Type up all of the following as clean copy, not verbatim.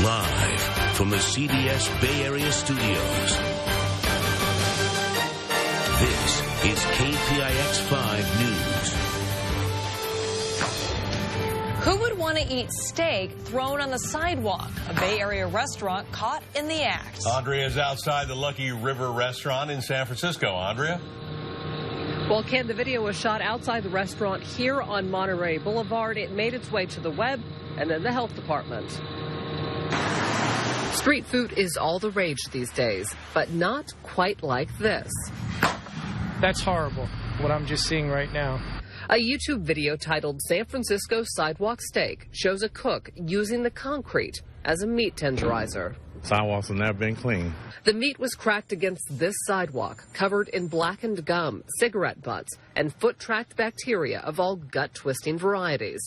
Live from the CBS Bay Area studios, this is KPIX 5 News. Who would want to eat steak thrown on the sidewalk? A Bay Area restaurant caught in the act. Andrea is outside the Lucky River restaurant in San Francisco. Andrea? Well, Ken, the video was shot outside the restaurant here on Monterey Boulevard. It made its way to the web and then the health department. Street food is all the rage these days, but not quite like this. That's horrible, what I'm just seeing right now. A YouTube video titled San Francisco Sidewalk Steak shows a cook using the concrete as a meat tenderizer. Sidewalks have never been clean. The meat was cracked against this sidewalk, covered in blackened gum, cigarette butts, and foot-tracked bacteria of all gut-twisting varieties.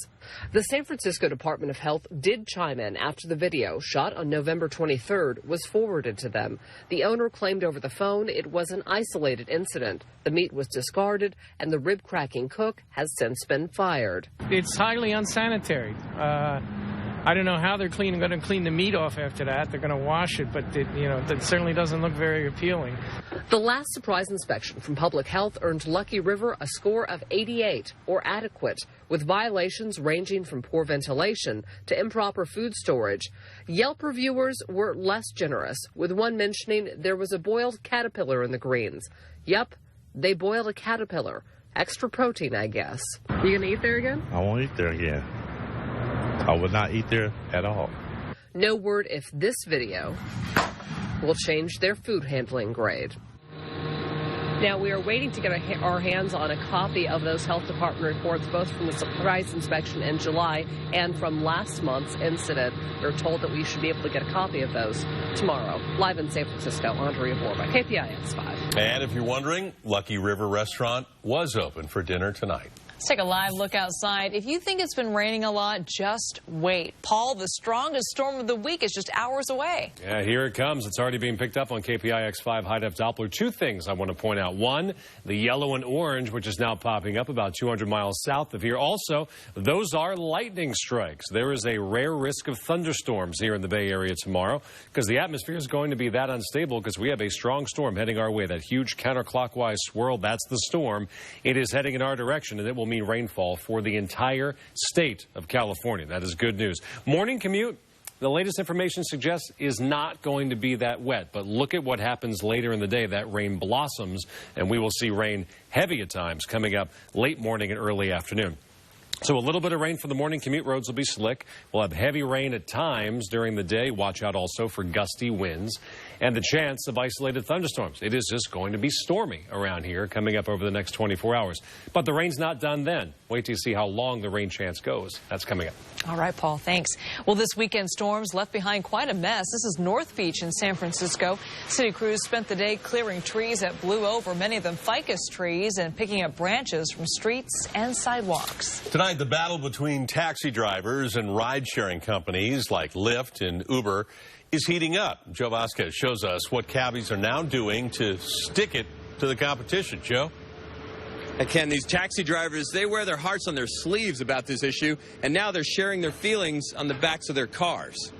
The San Francisco Department of Health did chime in after the video, shot on November 23rd, was forwarded to them. The owner claimed over the phone it was an isolated incident. The meat was discarded, and the rib-cracking cook has since been fired. It's highly unsanitary. I don't know how they're going to clean the meat off after that. They're going to wash it, but that certainly doesn't look very appealing. The last surprise inspection from Public Health earned Lucky River a score of 88, or adequate, with violations ranging from poor ventilation to improper food storage. Yelp reviewers were less generous, with one mentioning there was a boiled caterpillar in the greens. Yep, they boiled a caterpillar. Extra protein, I guess. You gonna eat there again? I won't eat there again. I would not eat there at all. No word if this video will change their food handling grade. Now, we are waiting to get our hands on a copy of those health department reports, both from the surprise inspection in July and from last month's incident. We're told that we should be able to get a copy of those tomorrow. Live in San Francisco, Andrea Borba, KPIX 5. And if you're wondering, Lucky River restaurant was open for dinner tonight. Let's take a live look outside. If you think it's been raining a lot, just wait. Paul, the strongest storm of the week is just hours away. Yeah, here it comes. It's already being picked up on KPIX 5 high-def Doppler. Two things I want to point out. One, the yellow and orange, which is now popping up about 200 miles south of here. Also, those are lightning strikes. There is a rare risk of thunderstorms here in the Bay Area tomorrow because the atmosphere is going to be that unstable because we have a strong storm heading our way. That huge counterclockwise swirl, that's the storm. It is heading in our direction, and it will mean rainfall for the entire state of California. That is good news. Morning commute, the latest information suggests, is not going to be that wet. But look at what happens later in the day. That rain blossoms, and we will see rain heavy at times coming up late morning and early afternoon. So a little bit of rain for the morning commute. Roads will be slick. We'll have heavy rain at times during the day. Watch out also for gusty winds and the chance of isolated thunderstorms. It is just going to be stormy around here coming up over the next 24 hours. But the rain's not done then. Wait till you see how long the rain chance goes. That's coming up. All right, Paul, thanks. Well, this weekend storms left behind quite a mess. This is North Beach in San Francisco. City crews spent the day clearing trees that blew over, many of them ficus trees, and picking up branches from streets and sidewalks. Tonight, the battle between taxi drivers and ride-sharing companies like Lyft and Uber is heating up. Joe Vasquez shows us what cabbies are now doing to stick it to the competition. Joe? And Ken, these taxi drivers, they wear their hearts on their sleeves about this issue, and now they're sharing their feelings on the backs of their cars.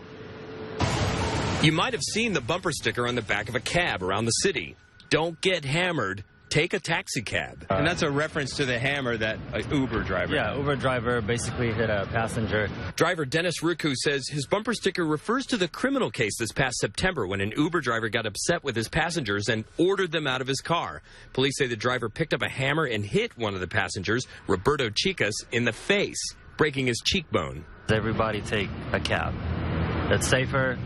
You might have seen the bumper sticker on the back of a cab around the city. Don't get hammered. Take a taxi cab. And that's a reference to the hammer that an Uber driver had. Uber driver basically hit a passenger. Driver Dennis Ruku says his bumper sticker refers to the criminal case this past September when an Uber driver got upset with his passengers and ordered them out of his car. Police say the driver picked up a hammer and hit one of the passengers, Roberto Chicas, in the face, breaking his cheekbone. Everybody take a cab. It's safer.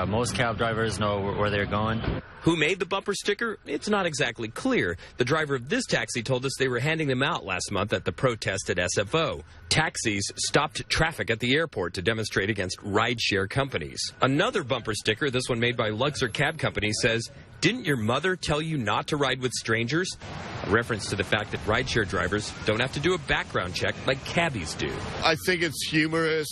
Most cab drivers know where they're going. Who made the bumper sticker? It's not exactly clear. The driver of this taxi told us they were handing them out last month at the protest at SFO. Taxis stopped traffic at the airport to demonstrate against rideshare companies. Another bumper sticker, this one made by Luxor Cab Company, says, "Didn't your mother tell you not to ride with strangers?" A reference to the fact that rideshare drivers don't have to do a background check like cabbies do. I think it's humorous.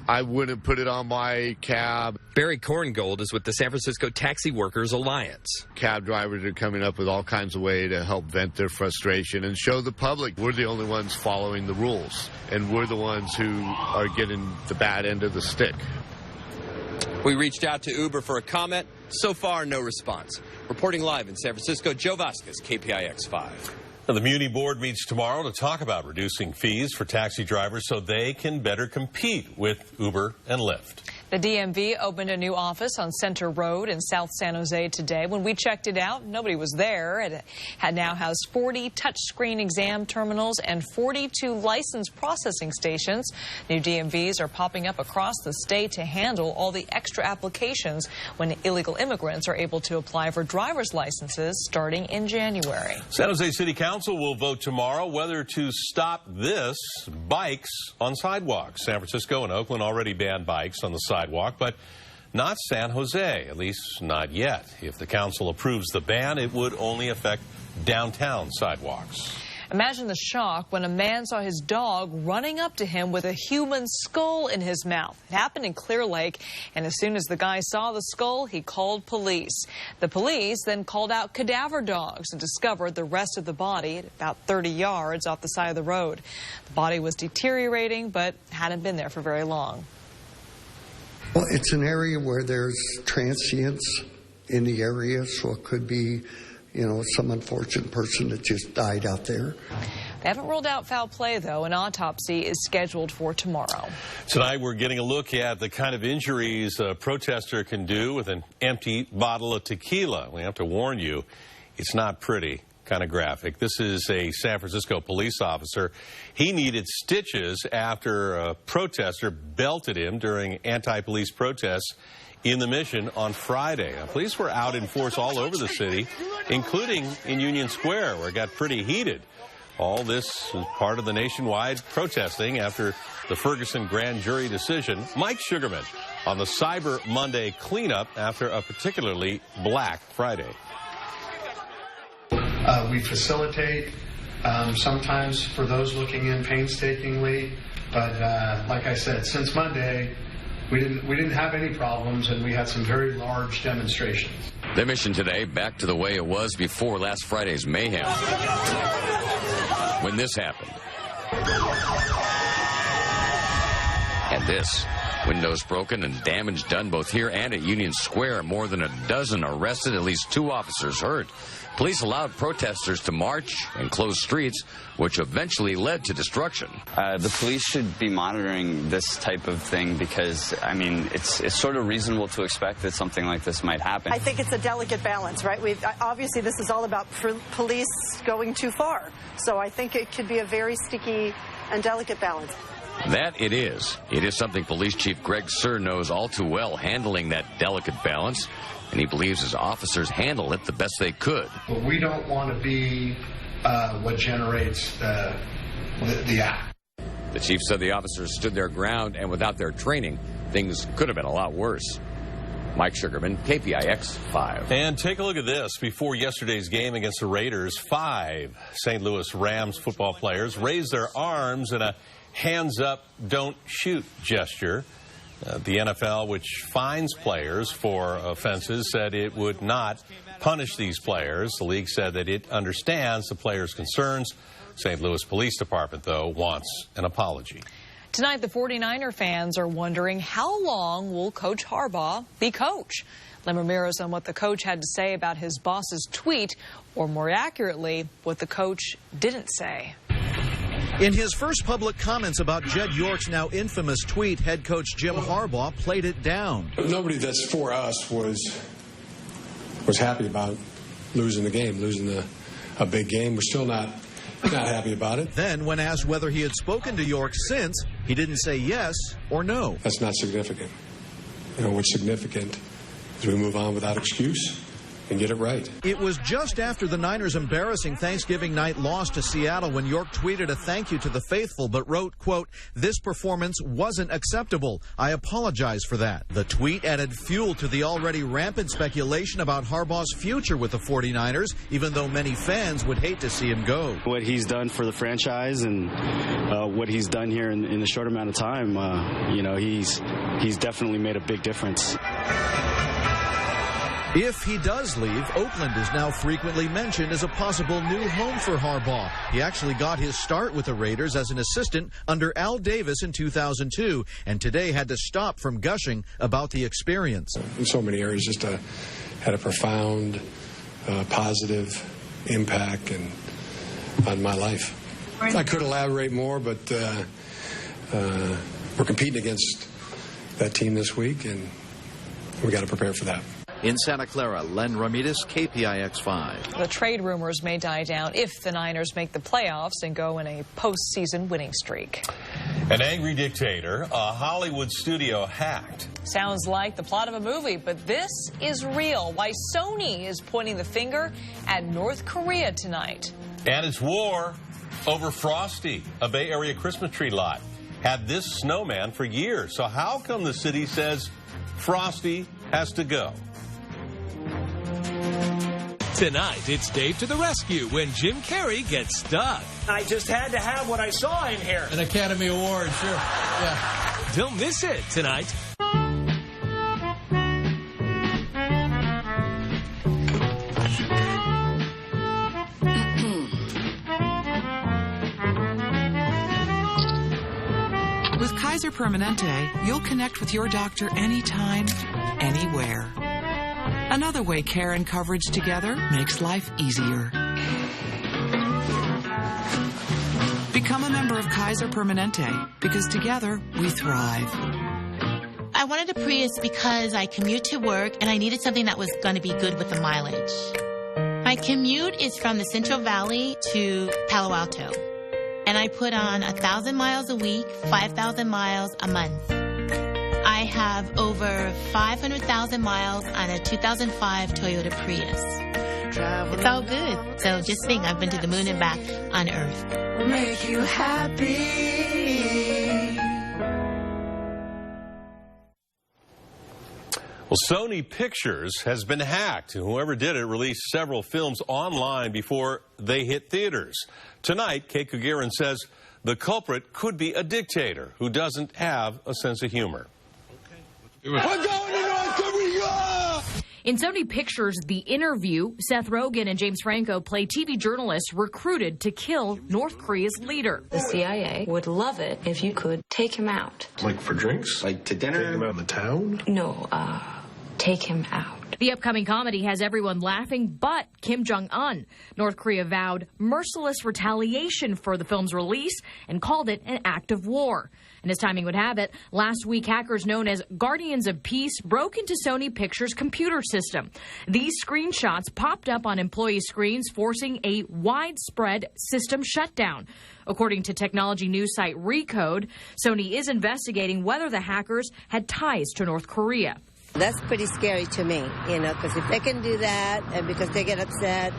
I wouldn't put it on my cab. Barry Korngold is with the San Francisco Taxi Workers Alliance. Cab drivers are coming up with all kinds of ways to help vent their frustration and show the public we're the only ones following the rules, and we're the ones who are getting the bad end of the stick. We reached out to Uber for a comment. So far, no response. Reporting live in San Francisco, Joe Vasquez, KPIX 5. The Muni Board meets tomorrow to talk about reducing fees for taxi drivers so they can better compete with Uber and Lyft. The DMV opened a new office on Center Road in South San Jose today. When we checked it out, nobody was there. It had now has 40 touchscreen exam terminals and 42 license processing stations. New DMVs are popping up across the state to handle all the extra applications when illegal immigrants are able to apply for driver's licenses starting in January. San Jose City Council will vote tomorrow whether to stop bikes on sidewalks. San Francisco and Oakland already banned bikes on the sidewalk, but not San Jose, at least not yet. If the council approves the ban, it would only affect downtown sidewalks. Imagine the shock when a man saw his dog running up to him with a human skull in his mouth. It happened in Clear Lake, and as soon as the guy saw the skull, he called police. The police then called out cadaver dogs and discovered the rest of the body at about 30 yards off the side of the road. The body was deteriorating, but hadn't been there for very long. Well, it's an area where there's transients in the area, so it could be, some unfortunate person that just died out there. They haven't ruled out foul play, though. An autopsy is scheduled for tomorrow. Tonight, we're getting a look at the kind of injuries a protester can do with an empty bottle of tequila. We have to warn you, it's not pretty. Kind of graphic. This is a San Francisco police officer. He needed stitches after a protester belted him during anti-police protests in the Mission on Friday. Now, police were out in force all over the city, including in Union Square, where it got pretty heated. All this is part of the nationwide protesting after the Ferguson grand jury decision. Mike Sugarman on the Cyber Monday cleanup after a particularly black Friday. We facilitate sometimes for those looking in painstakingly, but like I said, since Monday, we didn't have any problems, and we had some very large demonstrations. The Mission today back to the way it was before last Friday's mayhem, when this happened. And this. Windows broken and damage done both here and at Union Square. More than a dozen arrested, at least 2 officers hurt. Police allowed protesters to march and close streets, which eventually led to destruction. The police should be monitoring this type of thing because, it's sort of reasonable to expect that something like this might happen. I think it's a delicate balance, right? Obviously, this is all about police going too far. So I think it could be a very sticky and delicate balance. That it is. It is something Police Chief Greg Sir knows all too well, handling that delicate balance, and he believes his officers handle it the best they could. But we don't want to be what generates the act. The chief said the officers stood their ground, and without their training, things could have been a lot worse. Mike Sugarman, KPIX 5. And take a look at this. Before yesterday's game against the Raiders, 5 St. Louis Rams football players raised their arms in a hands up, don't shoot gesture. The NFL, which fines players for offenses, said it would not punish these players. The league said that it understands the players' concerns. St. Louis Police Department, though, wants an apology. Tonight, the 49er fans are wondering how long will Coach Harbaugh be coach? Len Ramirez on what the coach had to say about his boss's tweet, or more accurately, what the coach didn't say. In his first public comments about Jed York's now infamous tweet, head coach Jim Harbaugh played it down. Nobody that's for us was happy about losing the game, losing a big game. We're still not happy about it. Then, when asked whether he had spoken to York since, he didn't say yes or no. That's not significant. What's significant is we move on without excuse, and get it right. It was just after the Niners' embarrassing Thanksgiving night loss to Seattle when York tweeted a thank you to the faithful, but wrote, quote, "This performance wasn't acceptable. I apologize for that." The tweet added fuel to the already rampant speculation about Harbaugh's future with the 49ers, even though many fans would hate to see him go. What he's done for the franchise and what he's done here in the short amount of time, he's definitely made a big difference. If he does leave, Oakland is now frequently mentioned as a possible new home for Harbaugh. He actually got his start with the Raiders as an assistant under Al Davis in 2002, and today had to stop from gushing about the experience. In so many areas, just had a profound, positive impact on my life. I could elaborate more, but we're competing against that team this week, and we got to prepare for that. In Santa Clara, Len Ramirez, KPIX5. The trade rumors may die down if the Niners make the playoffs and go in a postseason winning streak. An angry dictator, a Hollywood studio hacked. Sounds like the plot of a movie, but this is real. Why Sony is pointing the finger at North Korea tonight. And it's war over Frosty, a Bay Area Christmas tree lot. Had this snowman for years. So how come the city says Frosty has to go? Tonight, it's Dave to the rescue when Jim Carrey gets stuck. I just had to have what I saw in here. An Academy Award, sure. Yeah. Don't miss it tonight. With Kaiser Permanente, you'll connect with your doctor anytime, anywhere. Another way care and coverage together makes life easier. Become a member of Kaiser Permanente, because together we thrive. I wanted a Prius because I commute to work and I needed something that was going to be good with the mileage. My commute is from the Central Valley to Palo Alto, and I put on 1,000 miles a week, 5,000 miles a month. I have over 500,000 miles on a 2005 Toyota Prius. It's all good. So just think, I've been to the moon and back on Earth. Make you happy. Well, Sony Pictures has been hacked, and whoever did it released several films online before they hit theaters. Tonight, Kate Kugirin says the culprit could be a dictator who doesn't have a sense of humor. We're going to North Korea! In Sony Pictures' The Interview, Seth Rogen and James Franco play TV journalists recruited to kill North Korea's leader. The CIA would love it if you could take him out. Like for drinks? Like to dinner? Take him out in the town? No, take him out. The upcoming comedy has everyone laughing but Kim Jong-un. North Korea vowed merciless retaliation for the film's release and called it an act of war. And as timing would have it, last week hackers known as Guardians of Peace broke into Sony Pictures' computer system. These screenshots popped up on employee screens, forcing a widespread system shutdown. According to technology news site Recode, Sony is investigating whether the hackers had ties to North Korea. That's pretty scary to me, because if they can do that and because they get upset,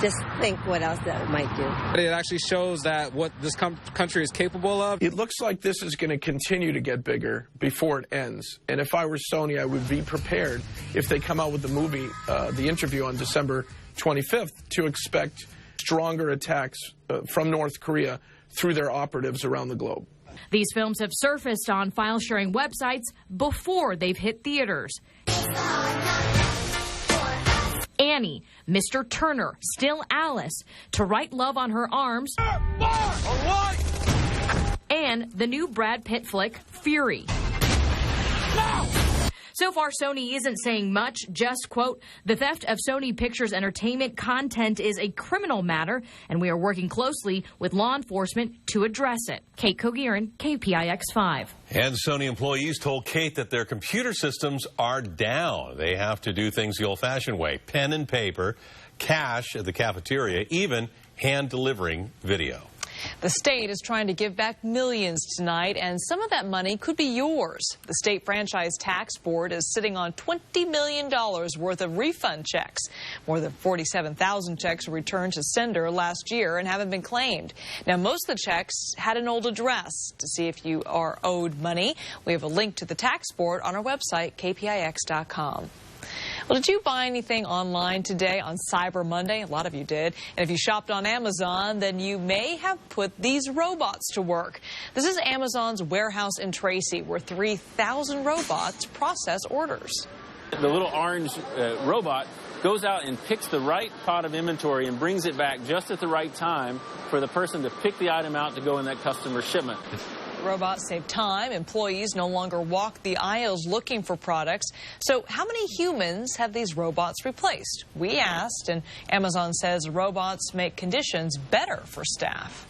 just think what else that might do. It actually shows that what this country is capable of. It looks like this is going to continue to get bigger before it ends. And if I were Sony, I would be prepared, if they come out with the movie, The Interview on December 25th, to expect stronger attacks from North Korea through their operatives around the globe. These films have surfaced on file-sharing websites before they've hit theaters. Annie, Mr. Turner, Still Alice, To Write Love on Her Arms, and the new Brad Pitt flick, Fury. So far, Sony isn't saying much, just, quote, the theft of Sony Pictures Entertainment content is a criminal matter, and we are working closely with law enforcement to address it. Kate Kogirin, KPIX5. And Sony employees told Kate that their computer systems are down. They have to do things the old-fashioned way, pen and paper, cash at the cafeteria, even hand-delivering video. The state is trying to give back millions tonight, and some of that money could be yours. The state franchise tax board is sitting on $20 million worth of refund checks. More than 47,000 checks were returned to sender last year and haven't been claimed. Now, most of the checks had an old address. To see if you are owed money, we have a link to the tax board on our website, kpix.com. Well, did you buy anything online today on Cyber Monday? A lot of you did. And if you shopped on Amazon, then you may have put these robots to work. This is Amazon's warehouse in Tracy, where 3,000 robots process orders. The little orange robot goes out and picks the right pot of inventory and brings it back just at the right time for the person to pick the item out to go in that customer's shipment. Robots save time. Employees no longer walk the aisles looking for products. So how many humans have these robots replaced? We asked, and Amazon says robots make conditions better for staff.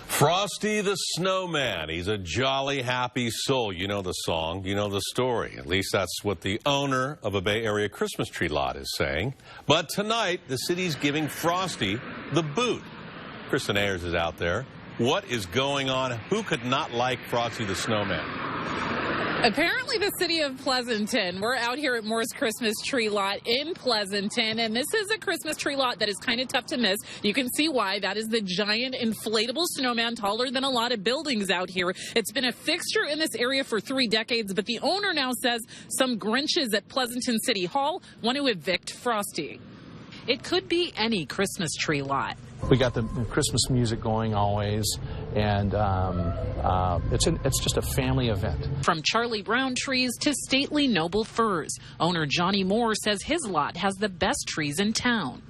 Frosty the Snowman. He's a jolly, happy soul. You know the song, you know the story. At least that's what the owner of a Bay Area Christmas tree lot is saying. But tonight, the city's giving Frosty the boot. Kristen Ayers is out there. What is going on? Who could not like Frosty the Snowman? Apparently the city of Pleasanton. We're out here at Moore's Christmas Tree Lot in Pleasanton, and this is a Christmas tree lot that is kind of tough to miss. You can see why. That is the giant inflatable snowman, taller than a lot of buildings out here. It's been a fixture in this area for 3 decades, but the owner now says some Grinches at Pleasanton City Hall want to evict Frosty. It could be any Christmas tree lot. We got the Christmas music going always, and it's just a family event. From Charlie Brown trees to stately noble firs, owner Johnny Moore says his lot has the best trees in town.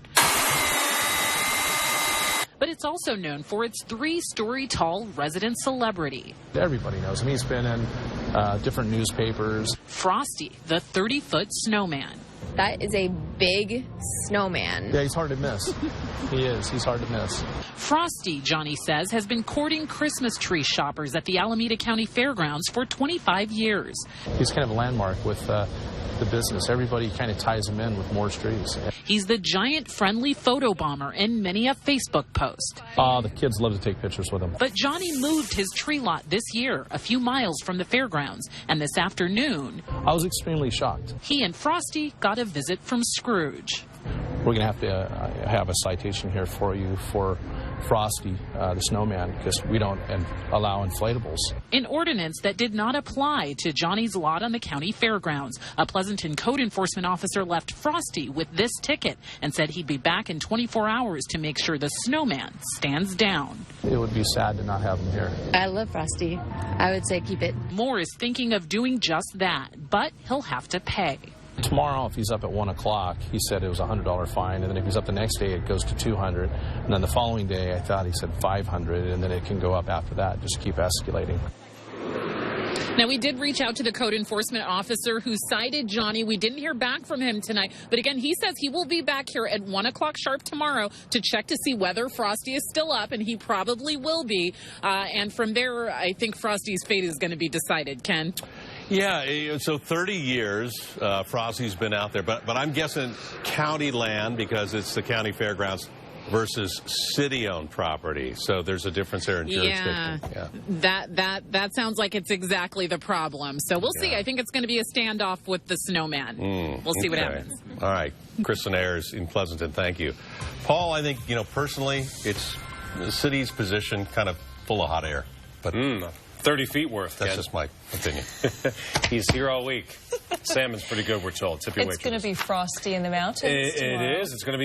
But it's also known for its 3-story tall resident celebrity. Everybody knows him. He's been in different newspapers. Frosty, the 30-foot snowman. That is a big snowman. Yeah, he's hard to miss. He is. He's hard to miss. Frosty, Johnny says, has been courting Christmas tree shoppers at the Alameda County Fairgrounds for 25 years. He's kind of a landmark with the business. Everybody kind of ties him in with Moore's trees. He's the giant friendly photo bomber in many a Facebook post. The kids love to take pictures with him. But Johnny moved his tree lot this year, a few miles from the fairgrounds, and this afternoon, I was extremely shocked. He and Frosty got a visit from Scrooge. We're going to have to have a citation here for you for Frosty the Snowman, because we don't allow inflatables. An ordinance that did not apply to Johnny's lot on the county fairgrounds. A Pleasanton code enforcement officer left Frosty with this ticket and said he'd be back in 24 hours to make sure the snowman stands down. It would be sad to not have him here. I love Frosty. I would say keep it. Moore is thinking of doing just that, but he'll have to pay. Tomorrow, if he's up at 1 o'clock, he said it was a $100 fine, and then if he's up the next day, it goes to $200, and then the following day, I thought he said $500, and then it can go up after that. Just keep escalating. Now, we did reach out to the code enforcement officer who cited Johnny. We didn't hear back from him tonight. But again, he says he will be back here at 1 o'clock sharp tomorrow to check to see whether Frosty is still up, and he probably will be. And from there, I think Frosty's fate is going to be decided. Ken? Yeah, so 30 years Frosty's been out there, but I'm guessing county land because it's the county fairgrounds versus city-owned property. So there's a difference there in jurisdiction. Yeah. That sounds like it's exactly the problem. So we'll see. I think it's going to be a standoff with the snowman. We'll see what happens. All right. Kristen Ayers in Pleasanton, thank you. Paul, I think, personally, it's the city's position kind of full of hot air. But 30 feet worth. That's just my opinion. He's here all week. Salmon's pretty good, we're told. Tip your It's going to be frosty in the mountains. It is. It's going to be